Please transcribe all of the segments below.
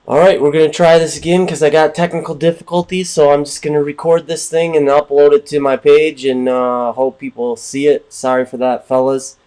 Alright, we're going to try this again because I got technical difficulties, so I'm just going to record this thing and upload it to my page and hope people see it. Sorry for that, fellas.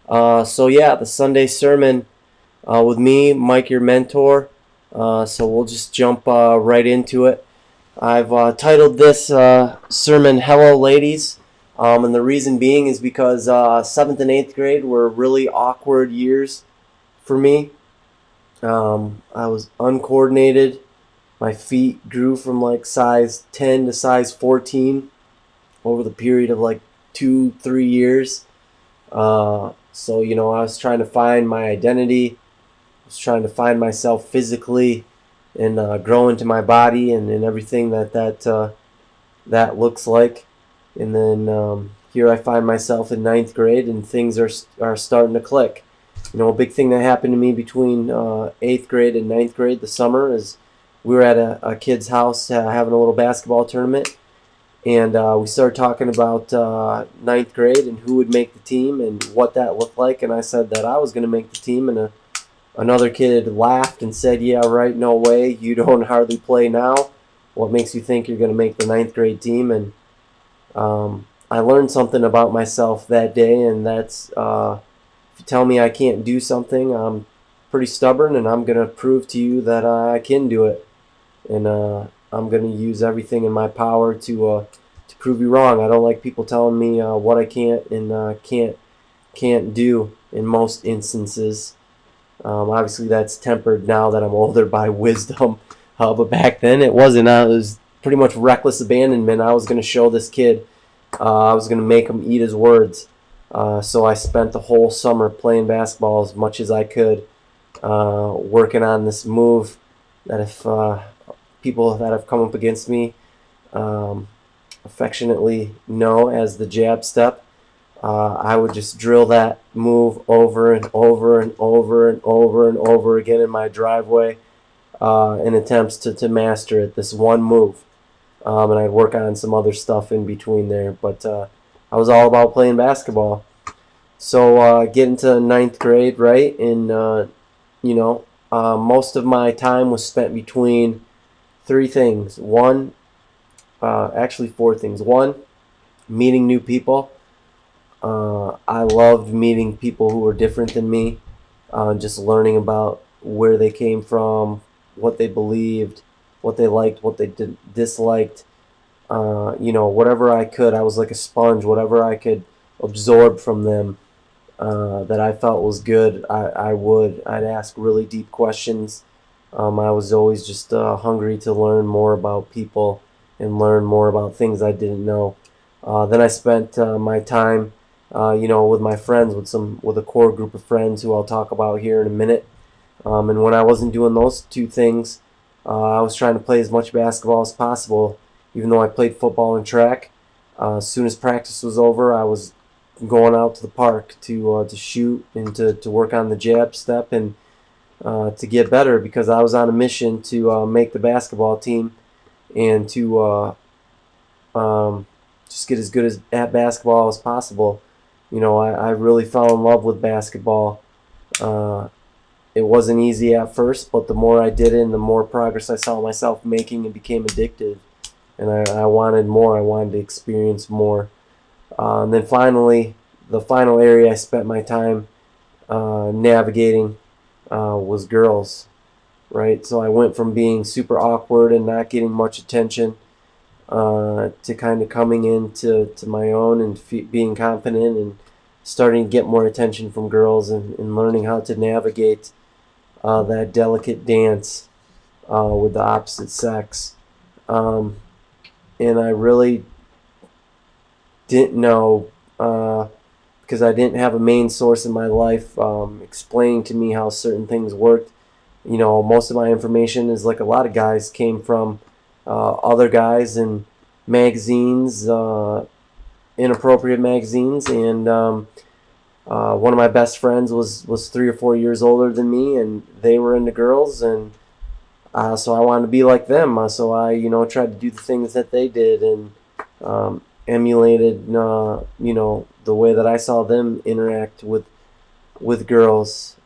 So the Sunday sermon with me, Mike, your mentor. So we'll just jump right into it. I've titled this sermon Hello Ladies, and the reason being is because 7th and 8th grade were really awkward years for me. I was uncoordinated. My feet grew from like size 10 to size 14 over the period of like 2, 3 years. I was trying to find my identity. I was trying to find myself physically and grow into my body and everything that looks like. And then here I find myself in ninth grade, and things are starting to click. A big thing that happened to me between 8th grade and ninth grade, the summer, is we were at a kid's house having a little basketball tournament, and we started talking about ninth grade and who would make the team and what that looked like. And I said that I was going to make the team, and another kid laughed and said, "Yeah, right, no way. You don't hardly play now. What makes you think you're going to make the ninth grade team?" And I learned something about myself that day, and that's if you tell me I can't do something, I'm pretty stubborn, and I'm going to prove to you that I can do it. And I'm going to use everything in my power to prove you wrong. I don't like people telling me what I can't and can't do in most instances. Obviously, that's tempered now that I'm older by wisdom. But back then, it wasn't. It was pretty much reckless abandonment. I was going to show this kid. I was going to make him eat his words. So I spent the whole summer playing basketball as much as I could, working on this move that if people that have come up against me um, affectionately know as the jab step. I would just drill that move over and over and over and over and over again in my driveway in attempts to master it, this one move. And I'd work on some other stuff in between there. But I was all about playing basketball. So getting to ninth grade, right? And, most of my time was spent between three things. Actually four things. One, meeting new people. I loved meeting people who were different than me, just learning about where they came from, what they believed, what they liked, what they disliked. Whatever I could, I was like a sponge. Whatever I could absorb from them that I felt was good, I would. I'd ask really deep questions. I was always just hungry to learn more about people and learn more about things I didn't know. Then I spent my time, with my friends, with a core group of friends who I'll talk about here in a minute. And when I wasn't doing those two things, I was trying to play as much basketball as possible. Even though I played football and track, as soon as practice was over, I was going out to the park to shoot and to work on the jab step and to get better, because I was on a mission to make the basketball team and to just get as good at basketball as possible. I really fell in love with basketball. Uh, it wasn't easy at first, but the more I did it and the more progress I saw myself making, it became addictive. And I wanted more. I wanted to experience more. And then finally, the final area I spent my time navigating was girls, right? So I went from being super awkward and not getting much attention to kind of coming into to my own and being confident and starting to get more attention from girls and learning how to navigate that delicate dance with the opposite sex. Um, and I really didn't know because I didn't have a main source in my life explaining to me how certain things worked. Most of my information is like a lot of guys came from other guys and magazines, inappropriate magazines, and one of my best friends was 3 or 4 years older than me, and they were into girls, and so I wanted to be like them. So I, tried to do the things that they did and emulated, the way that I saw them interact with girls.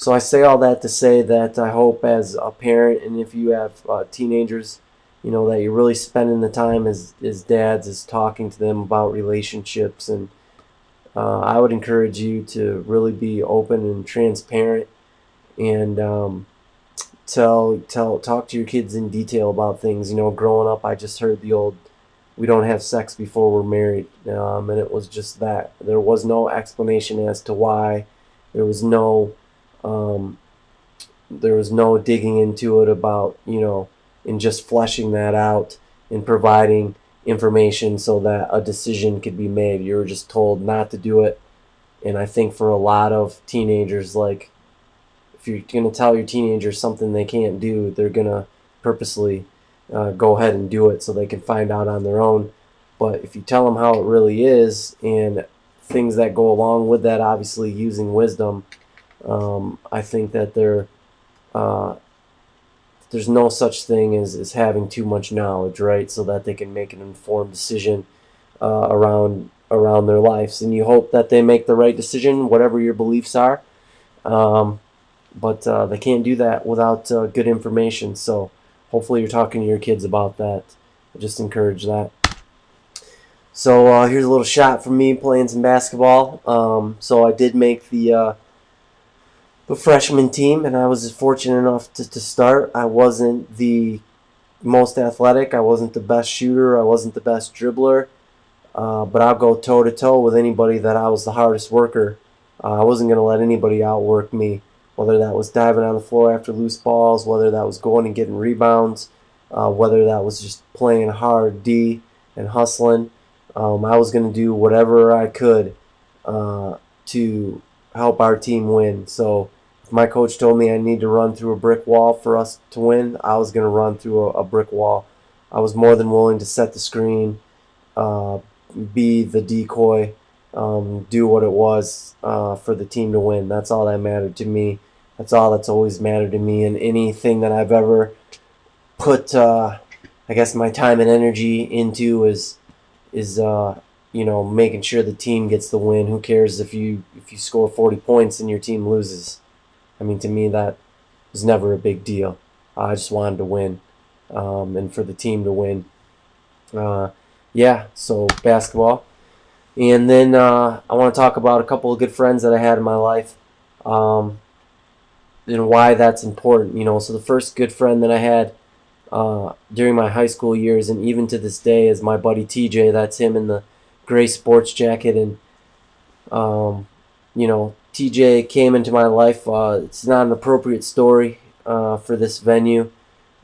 So I say all that to say that I hope as a parent, and if you have teenagers, that you're really spending the time as dads is talking to them about relationships. And I would encourage you to really be open and transparent, and talk to your kids in detail about things. Growing up, I just heard the old, "We don't have sex before we're married," and it was just that. There was no explanation as to why. There was no um, there was no digging into it about, and just fleshing that out and providing information so that a decision could be made. You were just told not to do it. And I think for a lot of teenagers, like, if you're going to tell your teenagers something they can't do, they're going to purposely go ahead and do it so they can find out on their own. But if you tell them how it really is, and things that go along with that, obviously using wisdom, I think that uh, there's no such thing as having too much knowledge, right? So that they can make an informed decision around their lives. And you hope that they make the right decision, whatever your beliefs are. Um, but they can't do that without good information. So hopefully you're talking to your kids about that. I just encourage that. So here's a little shot from me playing some basketball. So I did make the freshman team, and I was fortunate enough to start. I wasn't the most athletic. I wasn't the best shooter. I wasn't the best dribbler. But I'll go toe to toe with anybody that I was the hardest worker. I wasn't going to let anybody outwork me, whether that was diving on the floor after loose balls, whether that was going and getting rebounds, whether that was just playing hard D and hustling. I was going to do whatever I could to help our team win. So if my coach told me I need to run through a brick wall for us to win, I was going to run through a brick wall. I was more than willing to set the screen, uh, be the decoy, do what it was for the team to win. That's all that mattered to me. That's all that's always mattered to me. And anything that I've ever put, I guess, my time and energy into is making sure the team gets the win. Who cares if you score 40 points and your team loses? I mean, to me, that was never a big deal. I just wanted to win, and for the team to win. Yeah, so basketball. And then I want to talk about a couple of good friends that I had in my life, um, and why that's important. So the first good friend that I had during my high school years, and even to this day, is my buddy TJ. That's him in the gray sports jacket. And TJ came into my life. It's not an appropriate story for this venue,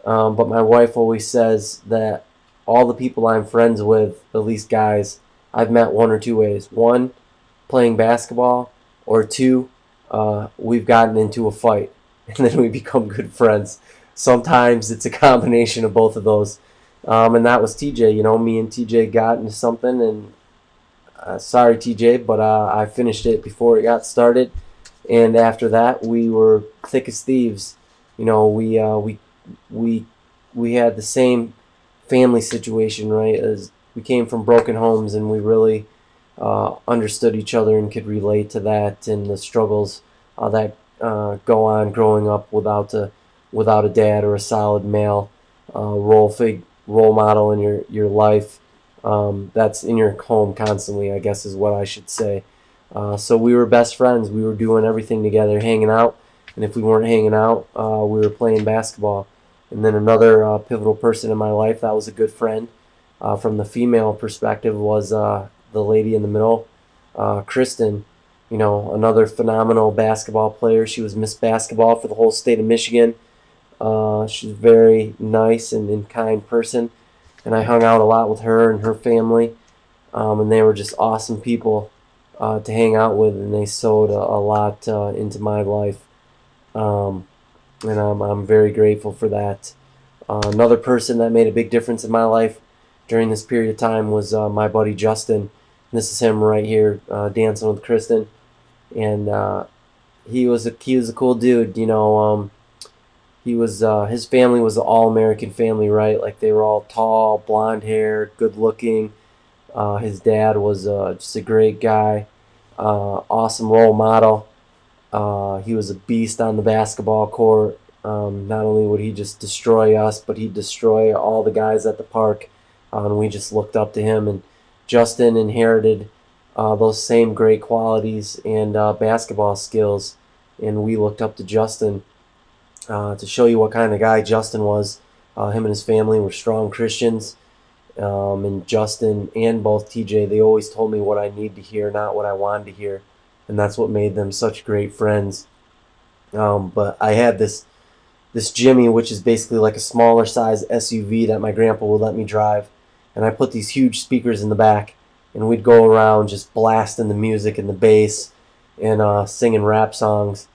but my wife always says that all the people I'm friends with, at least guys, I've met one or two ways. One, playing basketball, or two, we've gotten into a fight, and then we become good friends. Sometimes it's a combination of both of those. And that was TJ. Me and TJ got into something, and sorry, TJ, but I finished it before it got started. And after that, we were thick as thieves. We had the same family situation, right? As we came from broken homes, and we really understood each other and could relate to that and the struggles that go on growing up without a dad or a solid male role model in your life. That's in your home constantly, I guess is what I should say. So we were best friends. We were doing everything together, hanging out, and if we weren't hanging out, we were playing basketball. And then another pivotal person in my life that was a good friend from the female perspective was the lady in the middle, Kristen. Another phenomenal basketball player. She was Miss Basketball for the whole state of Michigan. She's a very nice and kind person, and I hung out a lot with her and her family, and they were just awesome people to hang out with, and they sewed a lot into my life, and I'm very grateful for that. Another person that made a big difference in my life during this period of time was my buddy Justin. This is him right here dancing with Kristen, and he was a cool dude. He was his family was an all-American family, right? Like they were all tall, blonde hair, good looking. His dad was just a great guy, awesome role model. He was a beast on the basketball court. Not only would he just destroy us, but he'd destroy all the guys at the park. And we just looked up to him. And Justin inherited those same great qualities and basketball skills. And we looked up to Justin to show you what kind of guy Justin was. Him and his family were strong Christians. And Justin and both TJ, they always told me what I need to hear, not what I wanted to hear. And that's what made them such great friends. But I had this Jimmy, which is basically like a smaller size SUV that my grandpa would let me drive. And I put these huge speakers in the back, and we'd go around just blasting the music and the bass and singing rap songs.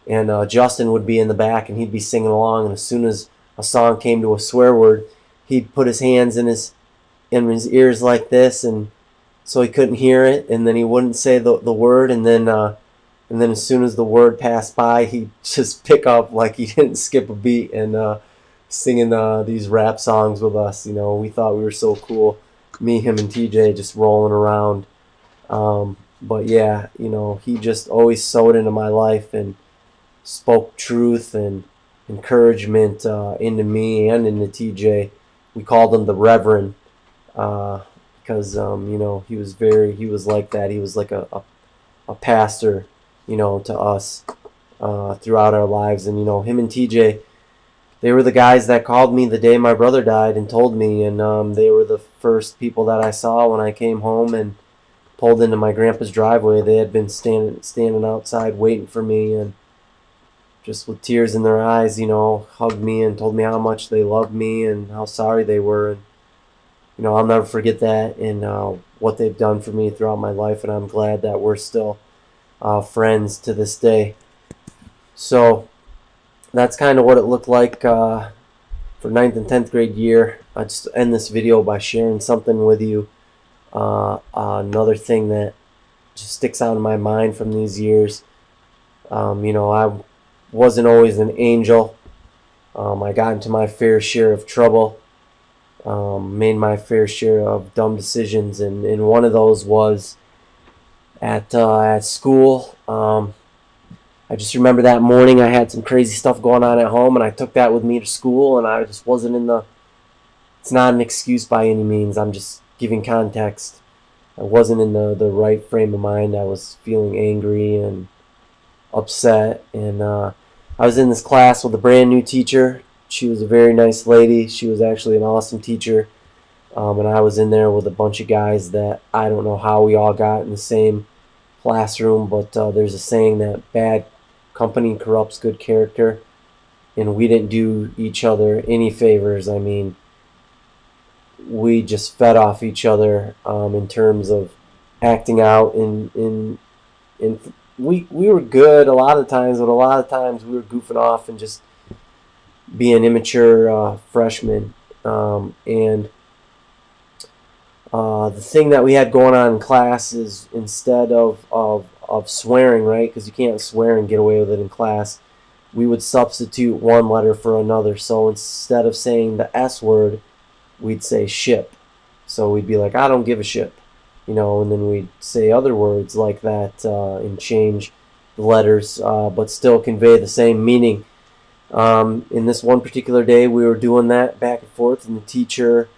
And Justin would be in the back, and he'd be singing along. And as soon as a song came to a swear word, he'd put his hands in his ears like this, and so he couldn't hear it. And then he wouldn't say the word, and then as soon as the word passed by, he'd just pick up like he didn't skip a beat and singing these rap songs with us. We thought we were so cool. Me, him, and TJ just rolling around. But yeah, he just always sowed into my life and spoke truth and encouragement into me and into TJ. We called him the Reverend because he was like that. He was like a pastor, to us throughout our lives. And him and TJ, they were the guys that called me the day my brother died and told me. And they were the first people that I saw when I came home and pulled into my grandpa's driveway. They had been standing outside waiting for me, and just with tears in their eyes, hugged me and told me how much they loved me and how sorry they were. And I'll never forget that, and what they've done for me throughout my life. And I'm glad that we're still friends to this day. So that's kind of what it looked like for 9th and 10th grade year. I just end this video by sharing something with you. Another thing that just sticks out in my mind from these years. I wasn't always an angel. I got into my fair share of trouble. Made my fair share of dumb decisions, and one of those was at school. I just remember that morning I had some crazy stuff going on at home, and I took that with me to school, and I just wasn't it's not an excuse by any means, I'm just giving context. I wasn't in the right frame of mind. I was feeling angry and upset, and I was in this class with a brand new teacher. She was a very nice lady. She was actually an awesome teacher. And I was in there with a bunch of guys that I don't know how we all got in the same classroom, but there's a saying that bad company corrupts good character, and we didn't do each other any favors. I mean, we just fed off each other in terms of acting out, and we were good a lot of times, but a lot of times we were goofing off and just being immature freshmen. And the thing that we had going on in class is, instead of swearing, right, because you can't swear and get away with it in class, we would substitute one letter for another. So instead of saying the S word, we'd say ship. So we'd be like, I don't give a ship, and then we'd say other words like that and change the letters, but still convey the same meaning. In this one particular day, we were doing that back and forth, and the teacher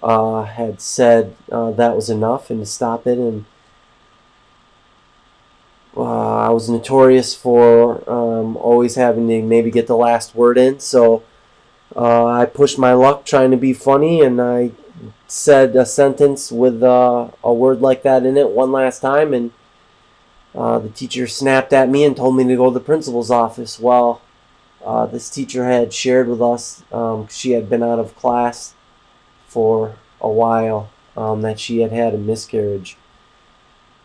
had said that was enough and to stop it. And I was notorious for always having to maybe get the last word in, so I pushed my luck trying to be funny, and I said a sentence with a word like that in it one last time, and the teacher snapped at me and told me to go to the principal's office. Well, this teacher had shared with us, she had been out of class for a while, that she had had a miscarriage.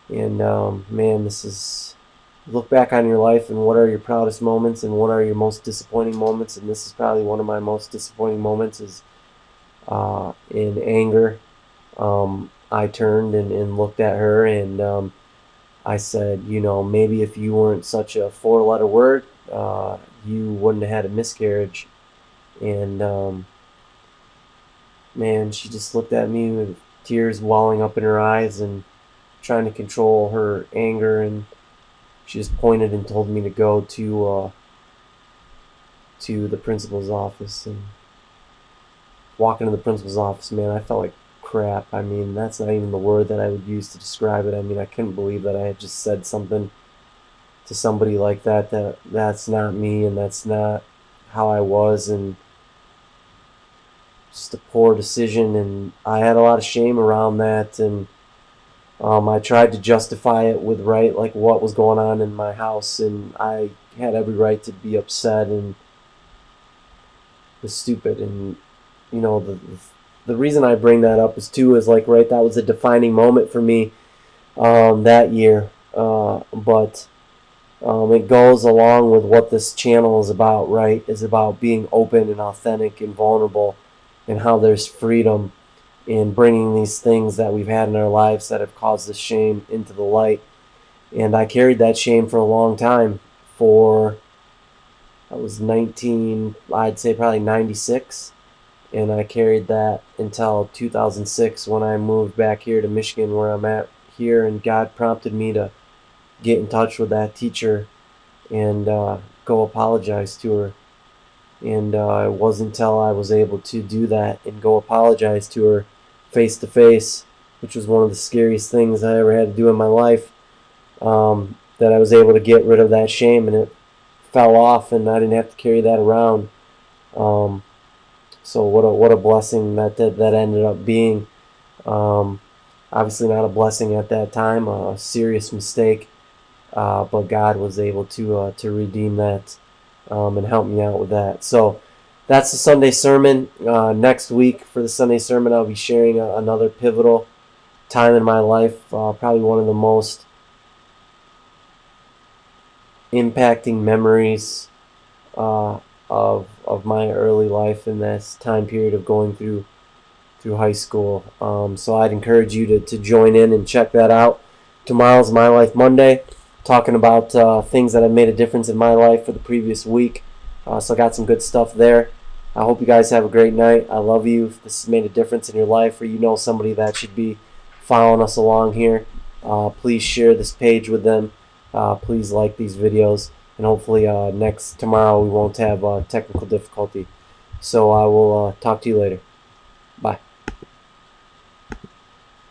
And man, this is, look back on your life and what are your proudest moments and what are your most disappointing moments. And this is probably one of my most disappointing moments, is in anger. I turned and looked at her, and I said, maybe if you weren't such a 4-letter word, you wouldn't have had a miscarriage. And man, she just looked at me with tears welling up in her eyes and trying to control her anger. And she just pointed and told me to go to the principal's office. And walking to the principal's office, man, I felt like crap. I mean, that's not even the word that I would use to describe it. I mean, I couldn't believe that I had just said something to somebody like that's not me and that's not how I was, and just a poor decision. And I had a lot of shame around that, and I tried to justify it with like what was going on in my house, and I had every right to be upset and was stupid. And the reason I bring that up is like, right, that was a defining moment for me that year. But it goes along with what this channel is about, right? It's about being open and authentic and vulnerable, and how there's freedom in bringing these things that we've had in our lives that have caused us shame into the light. And I carried that shame for a long time. I was 19, I'd say probably 96. And I carried that until 2006 when I moved back here to Michigan, where I'm at here, and God prompted me to get in touch with that teacher and go apologize to her. And it wasn't until I was able to do that and go apologize to her face to face, which was one of the scariest things I ever had to do in my life, that I was able to get rid of that shame, and it fell off, and I didn't have to carry that around. So what a blessing that ended up being. Obviously not a blessing at that time, a serious mistake, but God was able to redeem that and help me out with that. So that's the Sunday sermon. Next week for the Sunday sermon, I'll be sharing another pivotal time in my life, probably one of the most impacting memories of my early life in this time period of going through high school. So I'd encourage you to join in and check that out. Tomorrow's My Life Monday, talking about things that have made a difference in my life for the previous week. So I got some good stuff there. I hope you guys have a great night. I love you. If this has made a difference in your life, or you know somebody that should be following us along here, please share this page with them. Please like these videos, and hopefully tomorrow we won't have technical difficulty. So I will talk to you later.